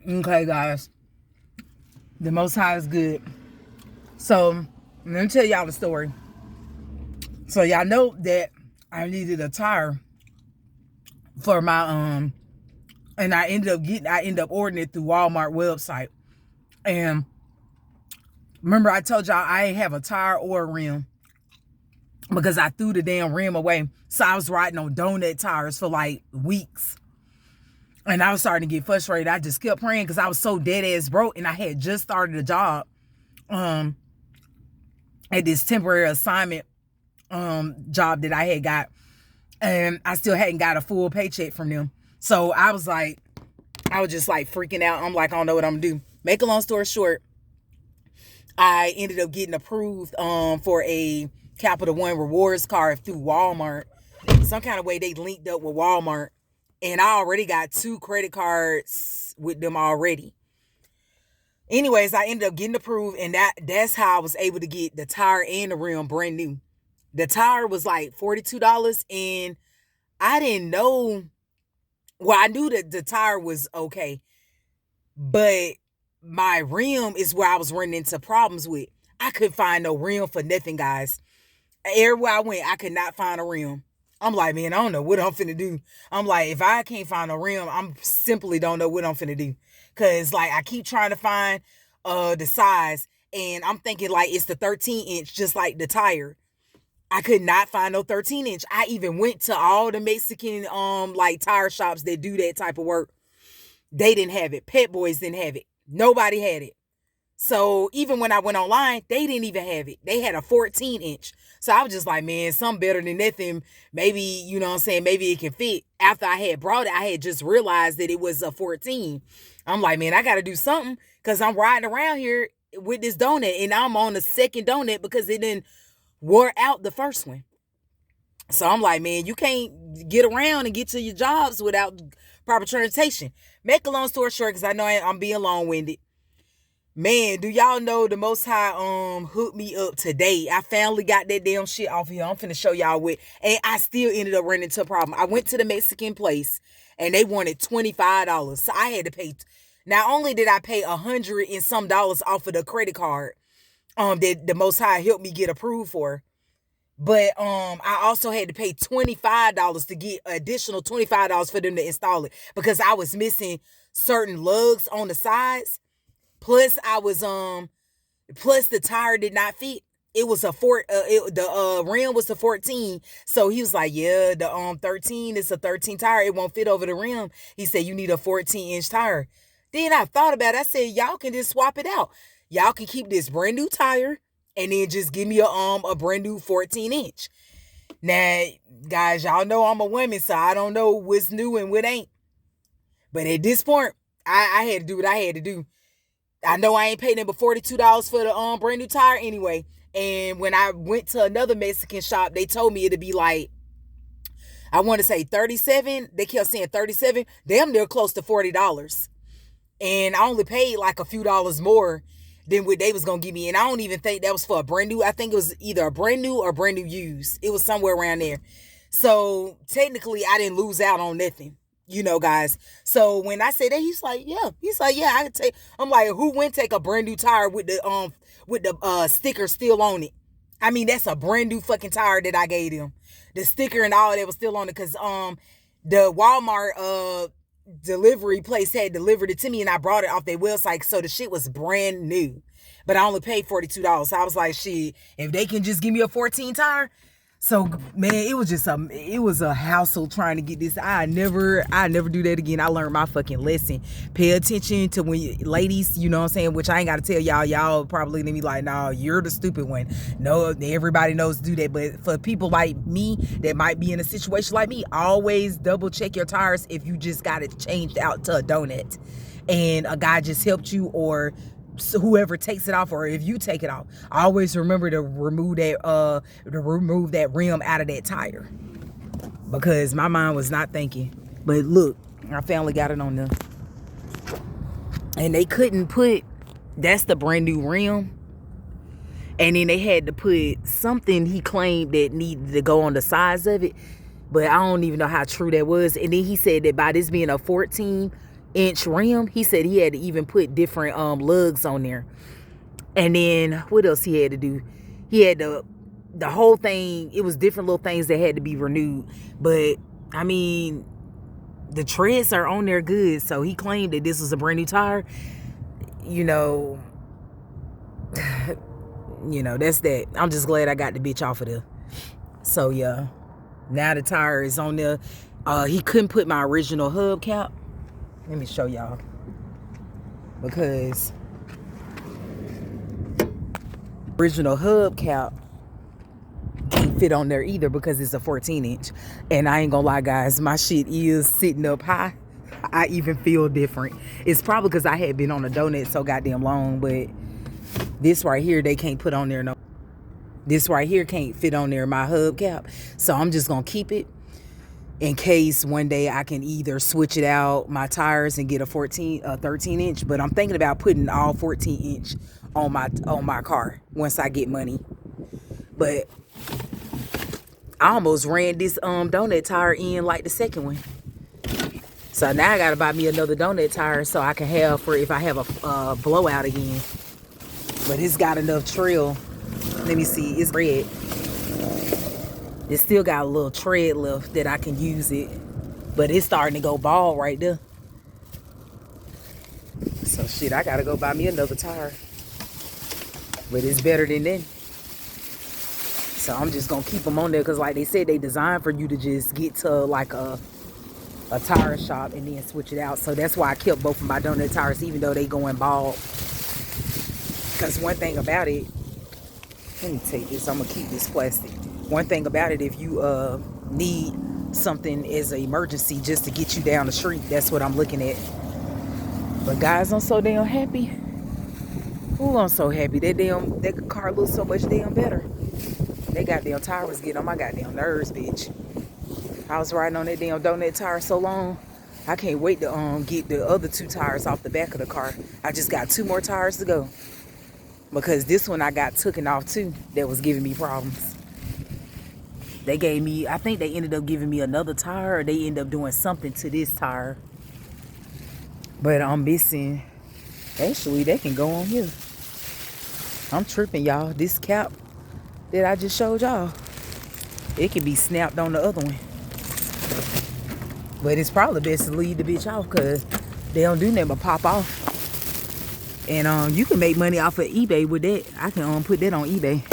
Okay, guys. The Most High is good. So, let me tell y'all the story. So, y'all know that I needed a tire for my, and I ended up ordering it through Walmart website. And remember I told y'all I ain't have a tire or a rim because I threw the damn rim away. So I was riding on donut tires for like weeks. And I was starting to get frustrated. I just kept praying because I was so dead ass broke, and I had just started a job at this temporary assignment job that I had got, and I still hadn't got a full paycheck from them. So I was just like freaking out. I'm like, I don't know what I'm gonna do. Make a long story short, I ended up getting approved for a Capital One rewards card through Walmart. Some kind of way they linked up with Walmart. And I already got 2 credit cards with them already. Anyways, I ended up getting approved, and that's how I was able to get the tire and the rim brand new. The tire was like $42, and I didn't know. Well, I knew that the tire was okay, but my rim is where I was running into problems with. I couldn't find no rim for nothing, guys. Everywhere I went, I could not find a rim. I'm like, man, I don't know what I'm finna do. I'm like, if I can't find a rim, I'm simply don't know what I'm finna do. Cause like I keep trying to find the size, and I'm thinking like it's the 13-inch, just like the tire. I could not find no 13-inch. I even went to all the Mexican like tire shops that do that type of work. They didn't have it. Pet Boys didn't have it. Nobody had it. So even when I went online, they didn't even have it. They had a 14-inch. So I was just like, man, something better than nothing. Maybe, you know what I'm saying, maybe it can fit. After I had brought it, I had just realized that it was a 14. I'm like, man, I got to do something because I'm riding around here with this donut, and I'm on the second donut because it didn't wore out the first one. So I'm like, man, you can't get around and get to your jobs without proper transportation. Make a long story short, because I know I'm being long-winded. Man, do y'all know the Most High hooked me up today? I finally got that damn shit off here. I'm finna show y'all what. And I still ended up running into a problem. I went to the Mexican place and they wanted $25. So I had to pay. Not only did I pay $100 and some dollars off of the credit card that the Most High helped me get approved for, but I also had to pay $25 to get additional $25 for them to install it because I was missing certain lugs on the sides. Plus plus the tire did not fit. It was the rim was a 14. So he was like, yeah, the 13 is a 13 tire. It won't fit over the rim. He said you need a 14-inch tire. Then I thought about it. I said, y'all can just swap it out. Y'all can keep this brand new tire and then just give me a brand new 14-inch. Now, guys, y'all know I'm a woman, so I don't know what's new and what ain't. But at this point, I had to do what I had to do. I know I ain't paying them but $42 for the brand new tire anyway. And when I went to another Mexican shop, they told me it'd be like, I want to say 37. They kept saying 37. Damn, they're close to $40. And I only paid like a few dollars more than what they was going to give me. And I don't even think that was for a brand new. I think it was either a brand new or brand new used. It was somewhere around there. So technically I didn't lose out on nothing. You know, guys. So when I say that, he's like, yeah, I could take. I'm like, who wouldn't take a brand new tire with the sticker still on it? I mean, that's a brand new fucking tire that I gave him. The sticker and all that was still on it because the Walmart delivery place had delivered it to me and I brought it off their website, so the shit was brand new. But I only paid $42. So I was like, shit, if they can just give me a 14 tire. So man, it was a hassle trying to get this. I never do that again. I learned my fucking lesson. Pay attention to when ladies, you know what I'm saying, which I ain't got to tell y'all probably gonna be like, nah, you're the stupid one. No, everybody knows to do that. But for people like me that might be in a situation like me, always double check your tires if you just got it changed out to a donut and a guy just helped you, or whoever takes it off, or if you take it off, always remember to remove that rim out of that tire, because my mind was not thinking. But look, I finally got it on there, and they couldn't put, that's the brand new rim, and then they had to put something he claimed that needed to go on the sides of it, but I don't even know how true that was. And then he said that by this being a 14, inch rim. He said he had to even put different lugs on there. And then what else he had to do? He had the whole thing. It was different little things that had to be renewed. But I mean, the treads are on there good. So he claimed that this was a brand new tire. You know, that's that. I'm just glad I got the bitch off of there. So yeah, now the tire is on there. He couldn't put my original hubcap. Let me show y'all, because original hubcap can't fit on there either because it's a 14-inch. And I ain't gonna lie, guys, my shit is sitting up high. I even feel different. It's probably because I had been on a donut so goddamn long, but this right here, they can't put on there. No, this right here can't fit on there, my hubcap. So I'm just gonna keep it in case one day I can either switch it out, my tires, and get a 13-inch. But I'm thinking about putting all 14-inch on my car once I get money. But I almost ran this donut tire in like the second one. So now I gotta buy me another donut tire so I can have for if I have a blowout again. But it's got enough trail. Let me see, it's red. It still got a little tread left that I can use it. But it's starting to go bald right there. So shit, I gotta go buy me another tire. But it's better than that. So I'm just gonna keep them on there because like they said, they designed for you to just get to like a tire shop and then switch it out. So that's why I kept both of my donut tires even though they going bald. Because one thing about it, let me take this, I'm gonna keep this plastic. One thing about it, if you need something as an emergency just to get you down the street, that's what I'm looking at. But guys, I'm so damn happy. Ooh, I'm so happy. That car looks so much damn better. They goddamn tire was getting on my goddamn nerves, bitch. I was riding on that damn donut tire so long. I can't wait to get the other 2 tires off the back of the car. I just got 2 more tires to go. Because this one I got taken off too. That was giving me problems. They gave me, I think they ended up giving me another tire, or they ended up doing something to this tire. But I'm missing, actually they can go on here. I'm tripping, y'all. This cap that I just showed y'all, it can be snapped on the other one. But it's probably best to leave the bitch off because they don't do nothing but pop off. And you can make money off of eBay with that. I can put that on eBay.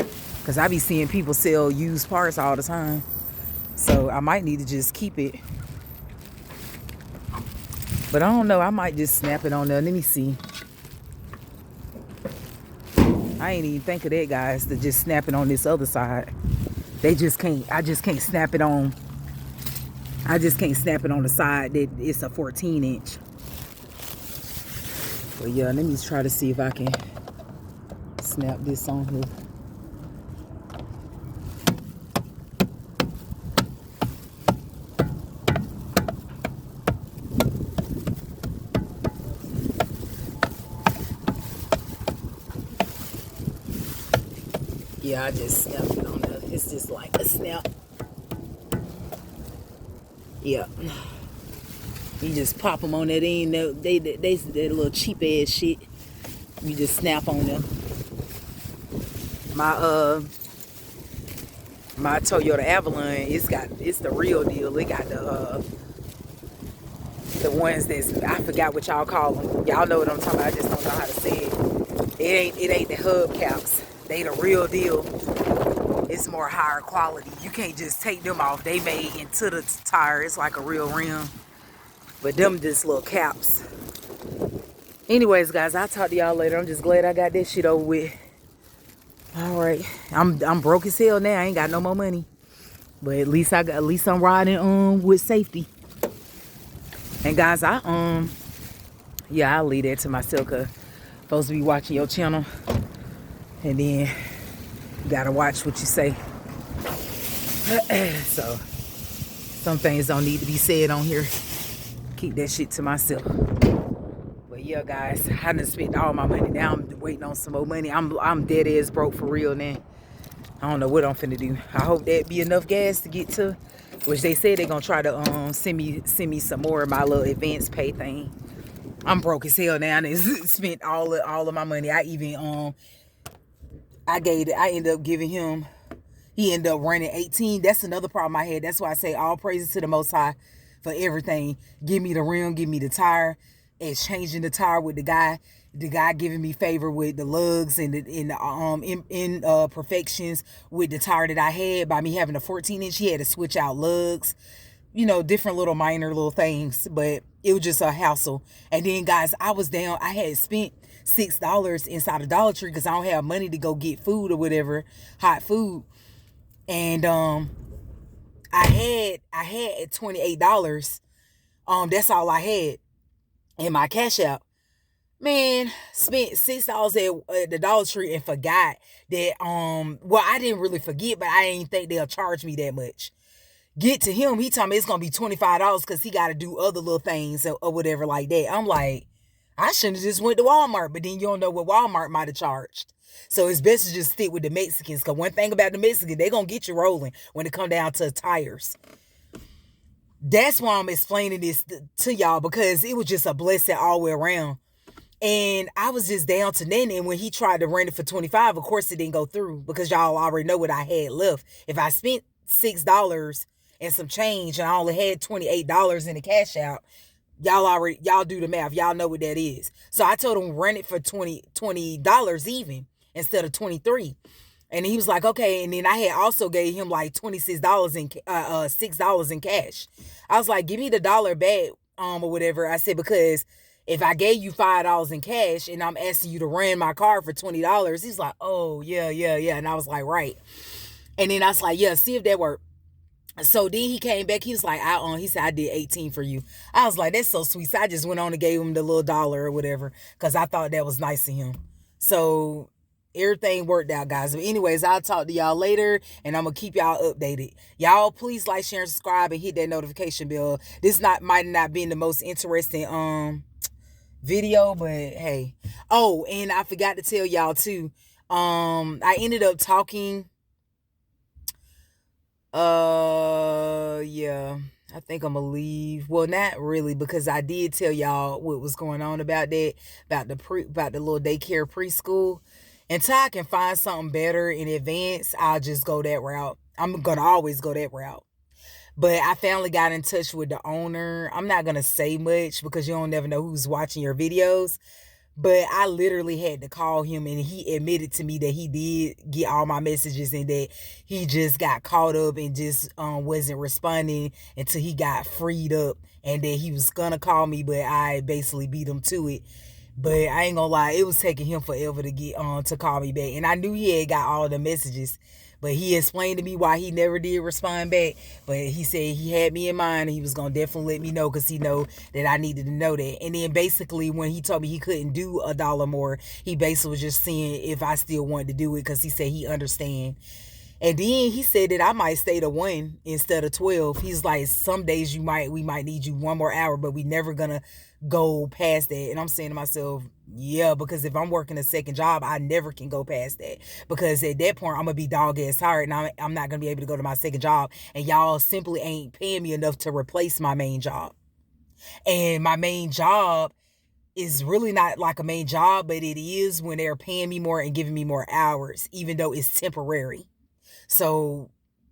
Because I be seeing people sell used parts all the time. So I might need to just keep it. But I don't know. I might just snap it on there. Let me see. I ain't even think of that, guys, to just snap it on this other side. They just can't. I just can't snap it on. I just can't snap it on the side that it's a 14-inch. But yeah, let me try to see if I can snap this on here. Yeah, I just snapped it on there. It's just like a snap. Yeah. You just pop them on that end. They that little cheap ass shit. You just snap on them. My Toyota Avalon, it's the real deal. It got the ones that's, I forgot what y'all call them. Y'all know what I'm talking about. I just don't know how to say it. It ain't the hubcaps. They the real deal. It's more higher quality. You can't just take them off. They made into the tire. It's like a real rim. But them just little caps. Anyways, guys, I'll talk to y'all later. I'm just glad I got that shit over with. Alright. I'm broke as hell now. I ain't got no more money. But at least I'm riding with safety. And guys, I'll leave that to myself, cause I'm supposed to be watching your channel. And then you gotta watch what you say. So some things don't need to be said on here. Keep that shit to myself. But yeah, guys, I done spent all my money. Now I'm waiting on some more money. I'm dead ass broke for real now. I don't know what I'm finna do. I hope that be enough gas to get to, which they said they're gonna try to send me some more of my little advance pay thing. I'm broke as hell now and spent all of my money. I even I ended up giving him, he ended up running 18. That's another problem I had. That's why I say all praises to the Most High for everything. Give me the rim, give me the tire, exchanging the tire with the guy. The guy giving me favor with the lugs and the perfections with the tire that I had. By me having a 14-inch, he had to switch out lugs. Different little minor little things, but it was just a hassle. And then, guys, I was down. I had spent $6 inside of Dollar Tree because I don't have money to go get food or whatever, hot food. And I had $28. That's all I had in my Cashapp. Man, spent $6 at the Dollar Tree and forgot that well, I didn't really forget, but I didn't think they'll charge me that much. Get to him, he told me it's gonna be $25 because he got to do other little things or whatever like that. I'm like, I shouldn't have just went to Walmart, but then you don't know what Walmart might have charged. So it's best to just stick with the Mexicans, because one thing about the Mexicans, they're gonna get you rolling when it come down to tires. That's why I'm explaining this to y'all, because it was just a blessing all the way around. And I was just down to nothing. And when he tried to rent it for $25, of course it didn't go through, because y'all already know what I had left. If I spent $6 and some change and I only had $28 in the cash out, y'all do the math. Y'all know what that is. So I told him rent it for $20 even instead of 23. And he was like, okay. And then I had also gave him like $26 in $6 in cash. I was like, give me the dollar back, or whatever. I said, because if I gave you $5 in cash and I'm asking you to rent my car for $20, he's like, oh yeah. And I was like, right. And then I was like, yeah, see if that worked. So then he came back. He was like, he said, I did 18 for you. I was like, that's so sweet. So I just went on and gave him the little dollar or whatever, because I thought that was nice of him. So everything worked out, guys. But anyways, I'll talk to y'all later, and I'm going to keep y'all updated. Y'all, please like, share, and subscribe, and hit that notification bell. This might not be the most interesting video, but hey. Oh, and I forgot to tell y'all too. I ended up talking. Yeah, I think I'm gonna leave. Well, not really, because I did tell y'all what was going on about that, about the little daycare preschool. Until I can find something better in advance, I'll just go that route. I'm gonna always go that route. But I finally got in touch with the owner. I'm not gonna say much because you don't never know who's watching your videos. But I literally had to call him, and he admitted to me that he did get all my messages and that he just got caught up and just wasn't responding until he got freed up, and that he was gonna call me, but I basically beat him to it. But I ain't gonna lie, it was taking him forever to get to call me back. And I knew he had got all the messages, but he explained to me why he never did respond back. But he said he had me in mind, and he was going to definitely let me know, because he know that I needed to know that. And then basically when he told me he couldn't do $1 more, he basically was just seeing if I still wanted to do it, because he said he understand. And then he said that I might stay to 1 instead of 12. He's like, some days we might need you 1 more hour, but we never gonna go past that. And I'm saying to myself, yeah, because if I'm working a second job, I never can go past that, because at that point I'm gonna be dog ass tired, and I'm not gonna be able to go to my second job, and y'all simply ain't paying me enough to replace my main job. And my main job is really not like a main job, but it is when they're paying me more and giving me more hours, even though it's temporary. So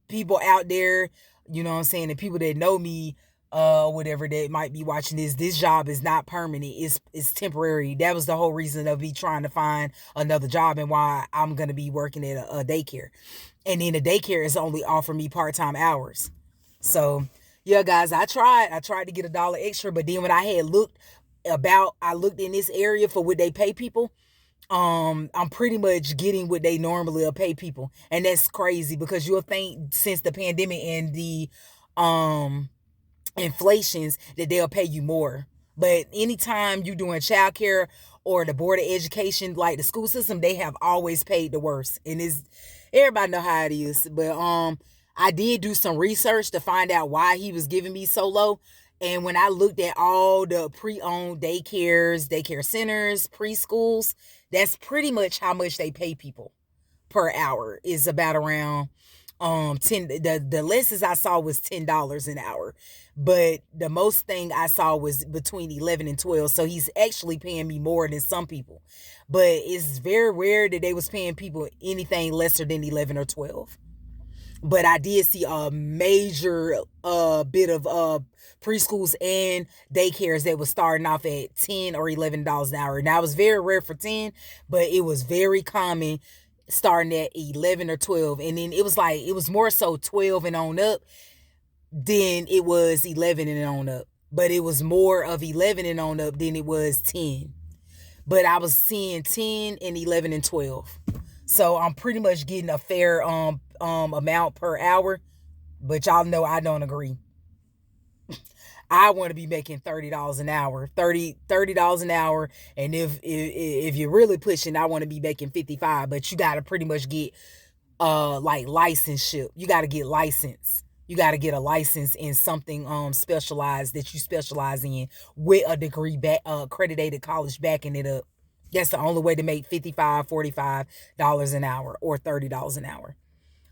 people out there, you know what I'm saying, the people that know me, whatever, that might be watching this job is not permanent. It's temporary. That was the whole reason of me trying to find another job, and why I'm going to be working at a daycare. And then the daycare is only offering me part-time hours. So yeah, guys, I tried to get $1 extra, but then when I looked in this area for what they pay people, I'm pretty much getting what they normally pay people. And that's crazy, because you'll think since the pandemic and the inflations that they'll pay you more. But anytime you're doing childcare or the board of education, like the school system, they have always paid the worst. And everybody know how it is. But I did do some research to find out why he was giving me so low. And when I looked at all the pre-owned daycares, daycare centers, preschools, that's pretty much how much they pay people per hour. Is about around 10. The lessons I saw was $10 an hour. but the most thing I saw was between 11 and 12. So he's actually paying me more than some people. But it's very rare that they was paying people anything lesser than 11 or 12. But I did see a major bit of preschools and daycares that was starting off at $10 or $11 an hour. Now it was very rare for 10, but it was very common starting at 11 or 12. And then it was more so 12 and on up than it was 11 and on up. But it was more of 11 and on up than it was 10. But I was seeing 10 and 11 and 12. So I'm pretty much getting a fair amount per hour. But y'all know I don't agree. I want to be making $30 an hour, $30 an hour, and if you're really pushing, I want to be making 55. But you got to pretty much get like licenseship. You got to get licensed. You got to get a license in something specialized that you specialize in with a degree accredited college backing it up. That's the only way to make $55, $45 an hour or $30 an hour.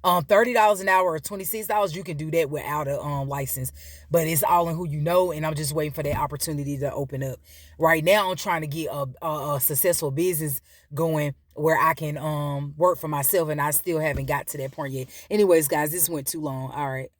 $30 an hour or $26, you can do that without a license, but it's all in who you know. And I'm just waiting for that opportunity to open up. Right now, I'm trying to get a successful business going where I can work for myself, and I still haven't got to that point yet. Anyways, guys, this went too long. All right.